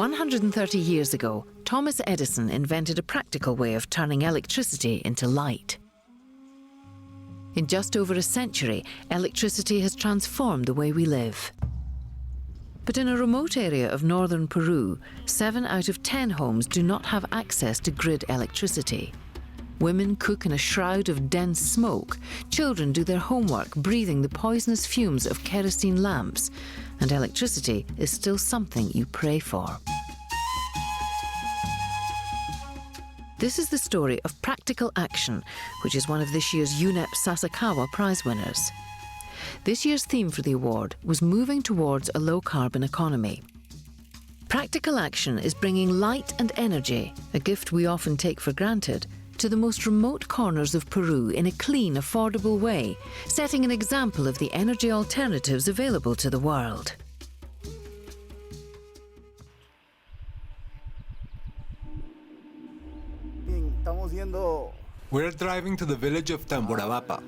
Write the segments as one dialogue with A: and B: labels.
A: 130 years ago, Thomas Edison invented a practical way of turning electricity into light. In just over a century, electricity has transformed the way we live. But in a remote area of northern Peru, 7 out of 10 homes do not have access to grid electricity. Women cook in a shroud of dense smoke, children do their homework breathing the poisonous fumes of kerosene lamps, and electricity is still something you pray for. This is the story of Practical Action, which is one of this year's UNEP Sasakawa Prize winners. This year's theme for the award was moving towards a low-carbon economy. Practical Action is bringing light and energy, a gift we often take for granted, to the most remote corners of Peru in a clean, affordable way, setting an example of the energy alternatives available to the world.
B: We're driving to the village of Tamborabapa.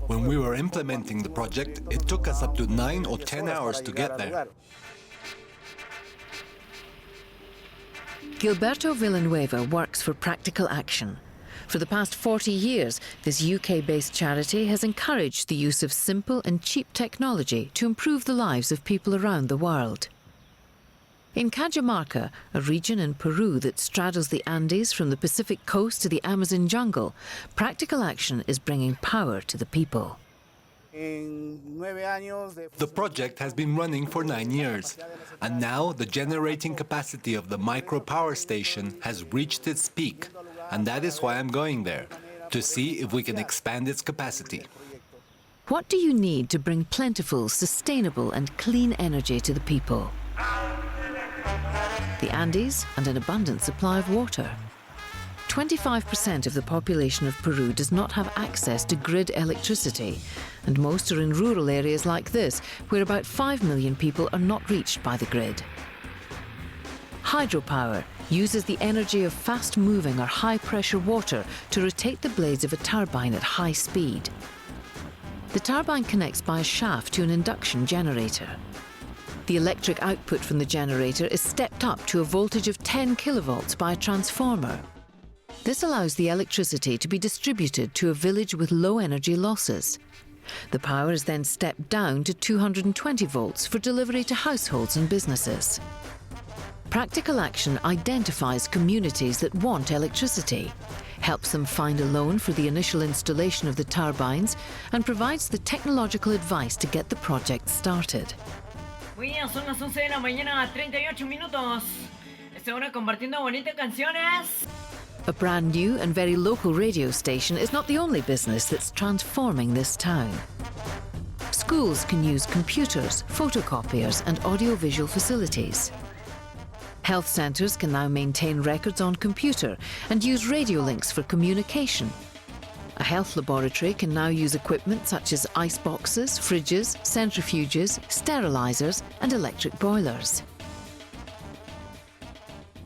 B: When we were implementing the project, it took us up to 9 or 10 hours to get there.
A: Gilberto Villanueva works for Practical Action. For the past 40 years, this UK-based charity has encouraged the use of simple and cheap technology to improve the lives of people around the world. In Cajamarca, a region in Peru that straddles the Andes from the Pacific coast to the Amazon jungle, Practical Action is bringing power to the people.
B: The project has been running for 9 years, and now the generating capacity of the micro power station has reached its peak, and that is why I'm going there, to see if we can expand its capacity.
A: What do you need to bring plentiful, sustainable and clean energy to the people? The Andes and an abundant supply of water. 25% of the population of Peru does not have access to grid electricity, and most are in rural areas like this, where about 5 million people are not reached by the grid. Hydropower uses the energy of fast-moving or high-pressure water to rotate the blades of a turbine at high speed. The turbine connects by a shaft to an induction generator. The electric output from the generator is stepped up to a voltage of 10 kilovolts by a transformer. This allows the electricity to be distributed to a village with low energy losses. The power is then stepped down to 220 volts for delivery to households and businesses. Practical Action identifies communities that want electricity, helps them find a loan for the initial installation of the turbines, and provides the technological advice to get the project started.
C: Muy bien, son las 11 de la mañana, 38 minutos. Seguro compartiendo bonitas canciones.
A: A brand new and very local radio station is not the only business that's transforming this town. Schools can use computers, photocopiers and audiovisual facilities. Health centres can now maintain records on computer and use radio links for communication. A health laboratory can now use equipment such as ice boxes, fridges, centrifuges, sterilisers and electric boilers.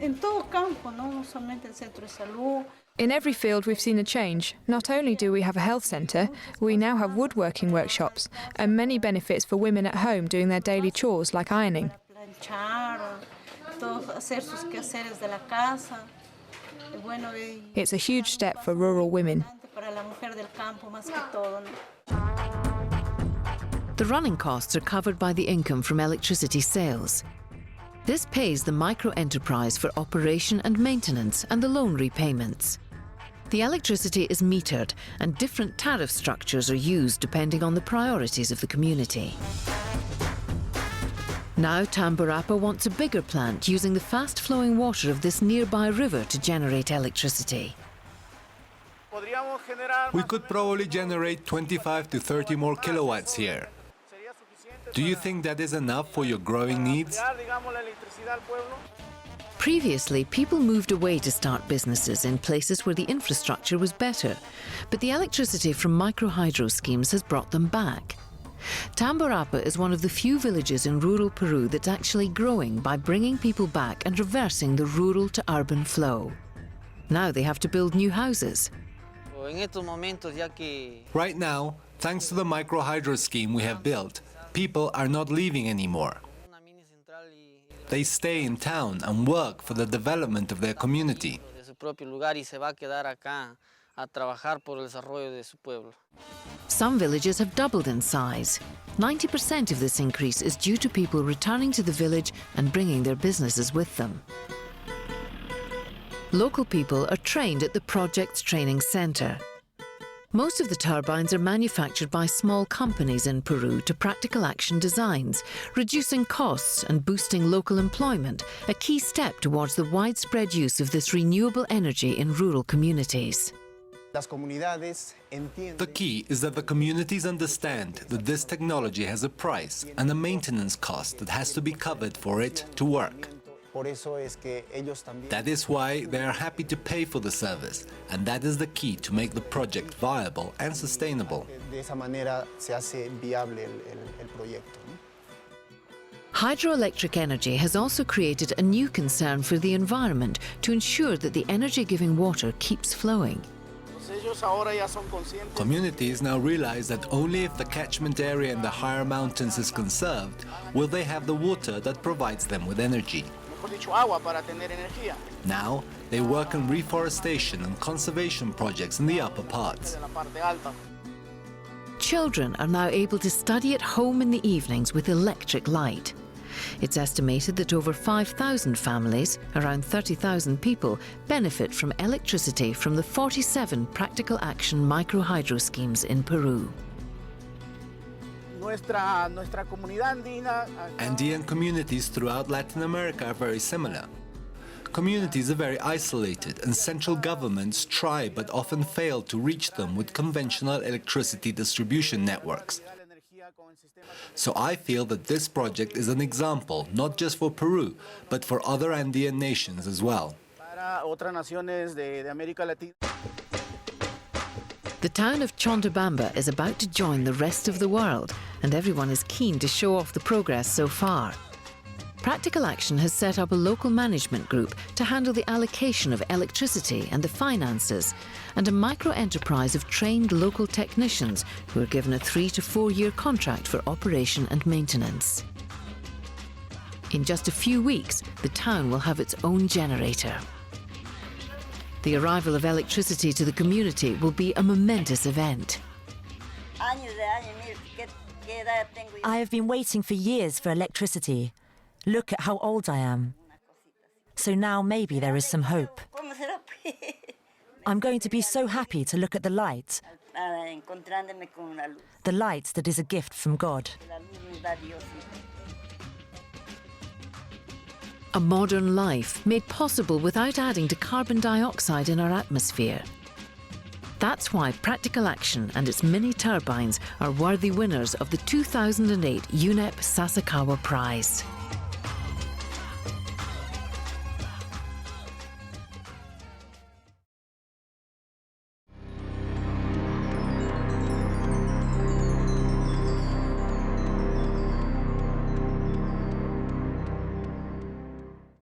D: En todo campo, no solamente el centro de salud.
E: In every field we've seen a change. Not only do we have a health centre, we now have woodworking workshops and many benefits for women at home doing their daily chores like ironing. It's a huge step for rural women.
A: The running costs are covered by the income from electricity sales. This pays the micro-enterprise for operation and maintenance and the loan repayments. The electricity is metered and different tariff structures are used depending on the priorities of the community. Now Tamborabapa wants a bigger plant using the fast-flowing water of this nearby river to generate electricity.
B: We could probably generate 25 to 30 more kilowatts here. Do you think that is enough for your growing needs?
A: Previously, people moved away to start businesses in places where the infrastructure was better, but the electricity from microhydro schemes has brought them back. Tamborabapa is one of the few villages in rural Peru that's actually growing by bringing people back and reversing the rural to urban flow. Now they have to build new houses.
B: Right now, thanks to the microhydro scheme we have built, people are not leaving anymore. They stay in town and work for the development of their community.
F: De su propio lugar y se va a quedar acá a trabajar por el desarrollo de su pueblo.
A: Some villages have doubled in size. 90% of this increase is due to people returning to the village and bringing their businesses with them. Local people are trained at the project's training centre. Most of the turbines are manufactured by small companies in Peru to practical action designs, reducing costs and boosting local employment, a key step towards the widespread use of this renewable energy in rural communities.
B: The key is that the communities understand that this technology has a price and a maintenance cost that has to be covered for it to work. That is why they are happy to pay for the service, and that is the key to make the project viable and sustainable.
A: Hydroelectric energy has also created a new concern for the environment to ensure that the energy-giving water keeps flowing.
B: Communities now realize that only if the catchment area in the higher mountains is conserved will they have the water that provides them with energy. Now, they work on reforestation and conservation projects in the upper parts.
A: Children are now able to study at home in the evenings with electric light. It's estimated that over 5,000 families, around 30,000 people, benefit from electricity from the 47 practical action microhydro schemes in Peru.
B: Andean communities throughout Latin America are very similar. Communities are very isolated, and central governments try but often fail to reach them with conventional electricity distribution networks. So I feel that this project is an example, not just for Peru, but for other Andean nations as well.
A: The town of Chontabamba is about to join the rest of the world, and everyone is keen to show off the progress so far. Practical Action has set up a local management group to handle the allocation of electricity and the finances, and a micro-enterprise of trained local technicians who are given a 3 to 4 year contract for operation and maintenance. In just a few weeks, the town will have its own generator. The arrival of electricity to the community will be a momentous event.
G: I have been waiting for years for electricity. Look at how old I am. So now maybe there is some hope. I'm going to be so happy to look at the light. The light that is a gift from God.
A: A modern life made possible without adding to carbon dioxide in our atmosphere. That's why Practical Action and its mini turbines are worthy winners of the 2008 UNEP Sasakawa Prize.